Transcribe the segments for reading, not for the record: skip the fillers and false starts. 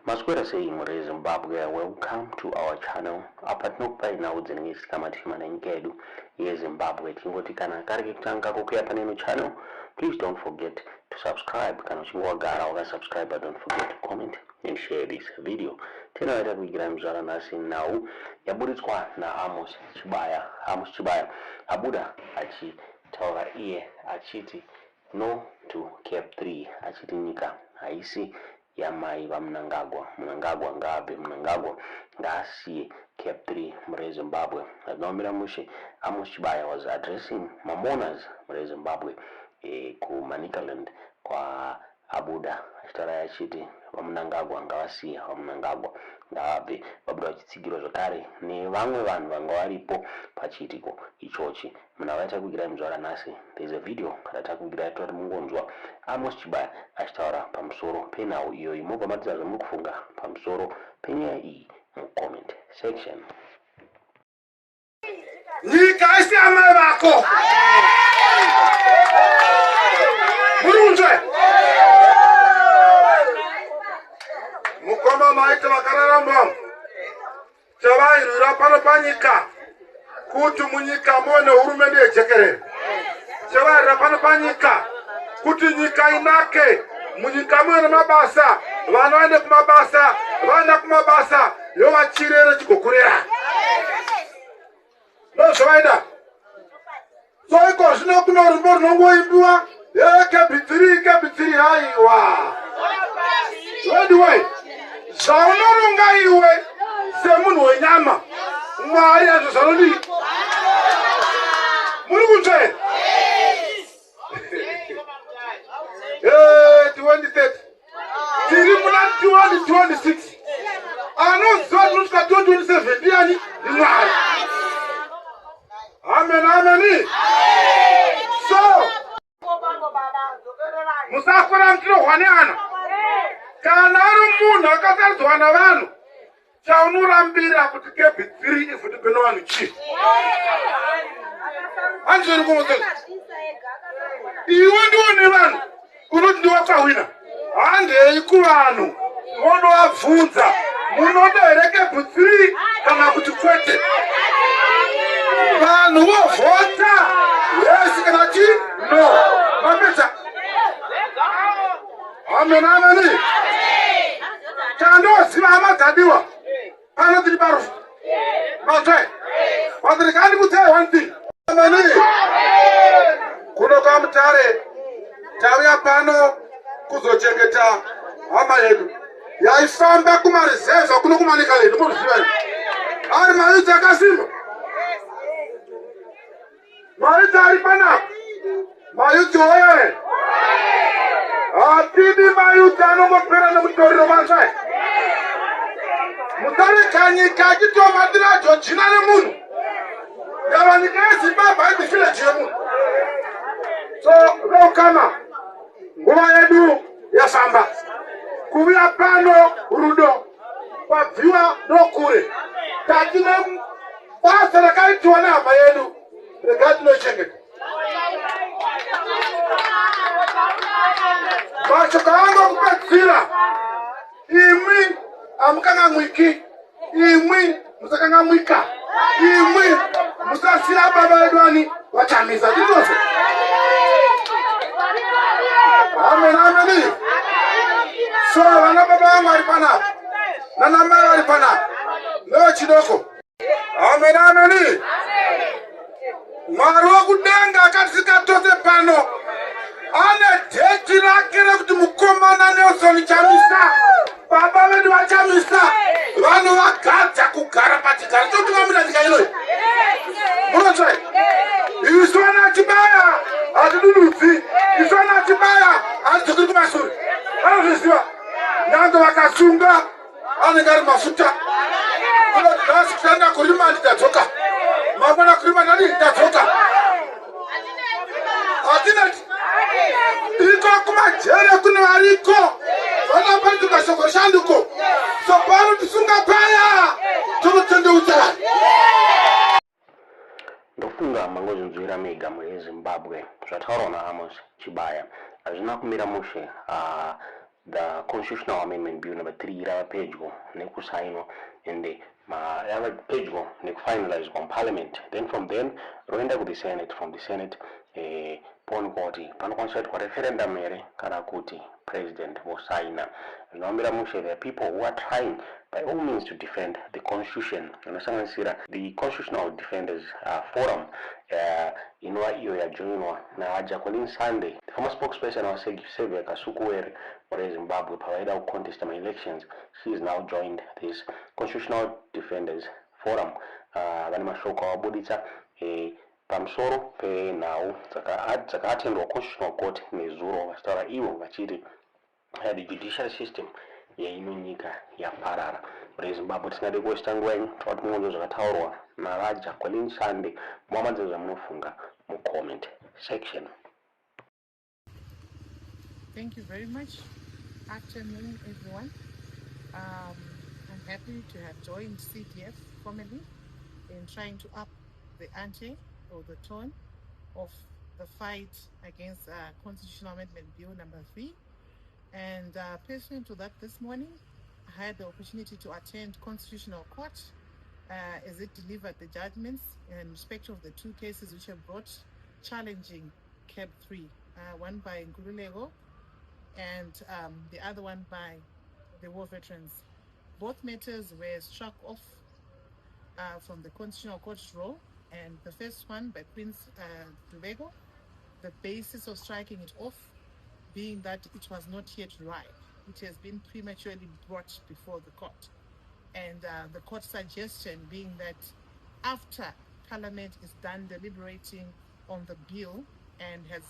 Maswera sei muri Zimbabwe, welcome to our channel. Apa tinokupai nhau dzinenge matima nenyika yedu yeZimbabwe. Tingoti kana kari kutanga kukwira pane channel, please don't forget to subscribe. Kana uchinge wagara wakasubscribe, don't forget to comment and share this video. Tinoita kuigira mzara nasi nhau yaburitswa na Amos Chibaya abuda achitaura iye achiti no to Cape 3, achiti nyika haisi yamai vaMnangagwa. Mnangagwa ngabe, Mnangagwa ngasiye Cape 3 muri Zimbabwe. Naomira mushe Amos Chibaya was addressing mamonas muri Zimbabwe ku Manicaland kwa abuda achitaura yachiti vaMnangagwa ngavasiye vaMnangagwa ngabe vabuda vachitsigirwa zvakare nevamwe vanhu vanga varipo pachiitiko ichochi. Munavaita kugira muzvara nhasi, there's a video katata kugira tori mungonzwa Amos Chibaya achitaura pamusoro penhau iyoyi. Mobva matidza zvamuri kufunga pamusoro penyaya iyi mucomment section. Nyika haisi yamai vako. Murunzwe mukoma maita vakararamba chavairwira pano panyika kuti munyika muone hurumende yejekerere. Chavairwira pano panyika kuti nyika inake, munyika muone mabasa, vana vaende kumabasa, vaenda kumabasa yova chirere chikokurera. Ndozvavaida. So iko zvino kuno rumbo runongoimbiwa kebhitiri haiwa. Anyway, zvaunoronga iwe semunhu wenyama, Mwari hazvo zvanodi. Muri kunzve? 2030 tiri muna 2026. Anoziva tinosvika 2027 ndiani? Mwari. Amen, amen. So musafara mtinohwa neana. Kana ari munhu akasaridzwa navanhu, chaunorambira kuti Cape 3 ivhuti peno vanhu chi. Hanzveni kumutsa. Iwe ndiwo nevanhu unoti ndiwakawina. Handei kuvanhu wondovabvunza munoda here Cape 3 kana kuti kwete. Vanhu vovhota yes kana kuti no. Mapedza. Amen, amen. Chandoziva amadzadiwa pano tiri parufu mazve vatirikani kutai one thing. Amen. Kuno kwamutare tauya pano kuzochengeta hama yedu yaifamba kumarizevha kuno kuManicaland. Munozivai ari mayudzi akasimba, mayudzi ari panapa, mayudzi oye hatidi mayudzi anongopera nemutoriro mazvai. Mutarika nyika achitomatira jojina nemunhu ngava nyika yeZimbabwe haidi village yemunhu. So veukama nguva yedu yafamba kuuya pano rudo kwabviwa ndokure. Tatine basa rakaitiwa nehama yedu, regai tinoichengeta. Mashoko angu okupedzisira, imwi amukangamwiki, imwi musakangamwika, imwi musasira baba vedu ani vachamisa. Ndizvozvo. Amen, amen. So vana baba vangu vari panapa, nanamai vari panapa, nevechidoko. Amen, amen. Mwari wokudenga akatisika tose pano ane dheti rake rekuti mukomana Nelson chamisa, baba vedu vachamisa, vanhu vagadza kugara pachigaro chotungamira nyika inoyi. Munozvai? Isu vana Chibaya hatidududzi, isu vana Chibaya hatidzokeri kumashure. Vanozviziva nyange vakasunga anenge ari mafuta. Kunoti nhasi kutanda kurima ndidadzoka, mangwana kurima ndani ndadzoka. Hatinati iko kumajere kune variko vanaparituka shoko shanduko. So pano tisunga paya tonotendeutsa vanhu. Ndofunga mangozvinzwira mega muri Zimbabwe zvataurwa naAmos Chibaya hazvina kumira mushe. the Constitutional Amendment Bill number 3 irava pedyo nekusainwa ende yava pedyo nekufinalized on Parliament. Then from then roenda kuti Senate, from the Senate poni kuti panokwanisa kuitwa referendum here kana kuti president vosaina. Zvinombera mushe, there are people who are trying by all means to defend the constitution. Inosanganisira the Constitutional Defenders Forum inova iyo yajoinwa naJacqueline Sunday, the former spokesperson wa Xavier Kasukuwere for Zimbabwe, pavaida kucontest my elections. She has now joined this Constitutional Defenders Forum. Vane mashoko awabuditsa pamusoro penhau dzakaatendwa Constitutional Court nezuro vachitaura ivo vachiti the judicial system yeino nyika yaparara. Zimbabwe tisingade kuwesta nguva yenyu, tauti mungonzwa zvakataurwa navaJacqueline Sunday. Muhamadze zvamunofunga mucomment section. Thank you very much. Afternoon, everyone. I'm happy to have joined CDF formally in trying to up the ante or the tone of the fight against Constitutional Amendment Bill number 3. And pursuant to that, this morning, I had the opportunity to attend Constitutional Court as it delivered the judgments in respect of the two cases which have brought challenging CAB 3, one by Ngululego and the other one by the war veterans. Both matters were struck off from the Constitutional Court's roll, and the first one by Prince Ngululego, the basis of striking it off being that it was not yet ripe. It has been prematurely brought before the court. And the court suggestion being that after Parliament is done deliberating on the bill and has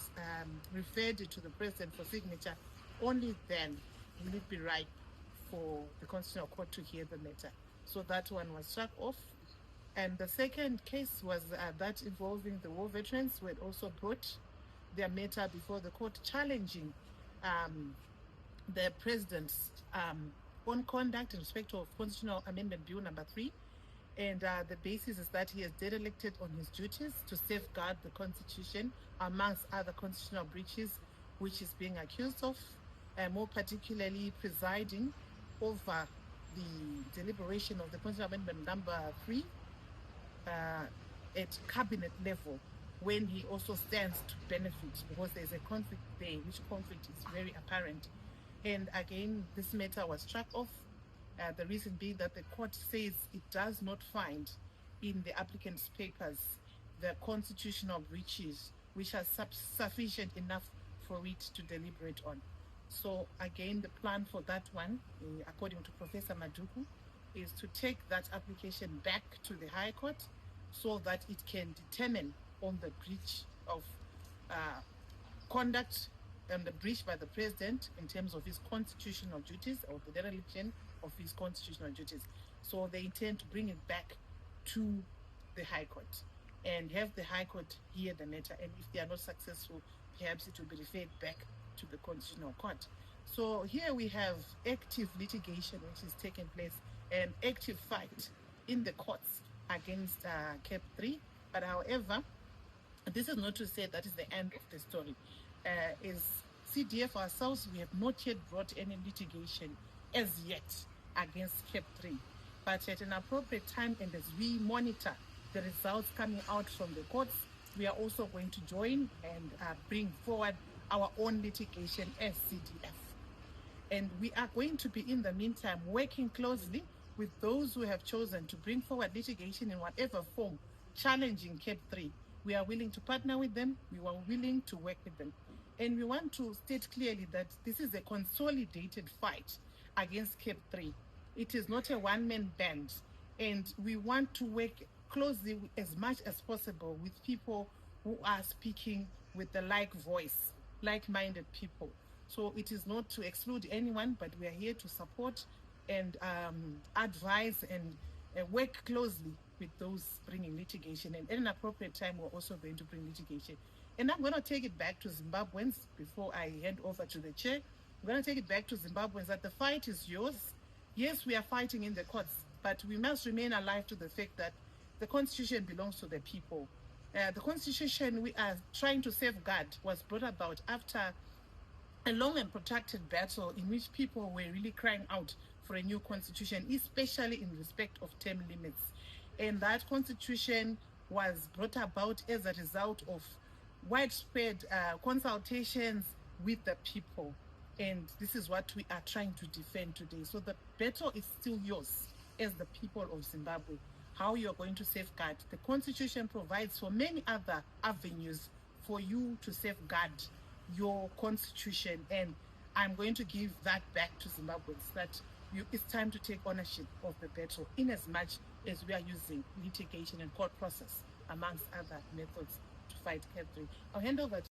referred it to the President for signature, only then will it be ripe for the Constitutional Court to hear the matter. So that one was struck off. And the second case was that involving the war veterans, who had also brought their matter before the court challenging the President's own conduct in respect of Constitutional Amendment Bill number 3. And the basis is that he has derelicted on his duties to safeguard the Constitution, amongst other constitutional breaches which is being accused of, more particularly presiding over the deliberation of the Constitutional Amendment number 3 at cabinet level, when he also stands to benefit, because there's a conflict there, which conflict is very apparent. And again, this matter was struck off. The reason being that the court says it does not find in the applicant's papers the constitutional breaches which are sufficient enough for it to deliberate on. So again, the plan for that one, according to Professor Maduku, is to take that application back to the High Court so that it can determine on the breach of conduct and the breach by the President in terms of his constitutional duties, or the dereliction of his constitutional duties. So they intend to bring it back to the High Court and have the High Court hear the matter. And if they are not successful, perhaps it will be referred back to the Constitutional Court. So here we have active litigation which is taking place, an active fight in the courts against CAB 3. But however, this is not to say that is the end of the story. As CDF ourselves, we have not yet brought any litigation as yet against CAB 3. But at an appropriate time, and as we monitor the results coming out from the courts, we are also going to join and bring forward our own litigation as CDF. And we are going to be, in the meantime, working closely with those who have chosen to bring forward litigation in whatever form challenging CAB 3. We are willing to partner with them. We are willing to work with them. And we want to state clearly that this is a consolidated fight against CAB 3. It is not a one-man band. And we want to work closely as much as possible with people who are speaking with the like voice, like-minded people. So it is not to exclude anyone, but we are here to support and advise and work closely with those bringing litigation. And at an appropriate time, we're also going to bring litigation. And I'm going to take it back to Zimbabweans before I hand over to the chair. I'm going to take it back to Zimbabweans that the fight is yours. Yes, we are fighting in the courts, but we must remain alive to the fact that the Constitution belongs to the people. The Constitution we are trying to safeguard was brought about after a long and protracted battle in which people were really crying out for a new constitution, especially in respect of term limits. And that constitution was brought about as a result of widespread consultations with the people. And this is what we are trying to defend today. So the battle is still yours as the people of Zimbabwe. How you're going to safeguard. The constitution provides for many other avenues for you to safeguard your constitution, and I'm going to give that back to Zimbabweans, that it's time to take ownership of the battle, in as much as we are using litigation and court process amongst other methods to fight Cat3. I'll hand over to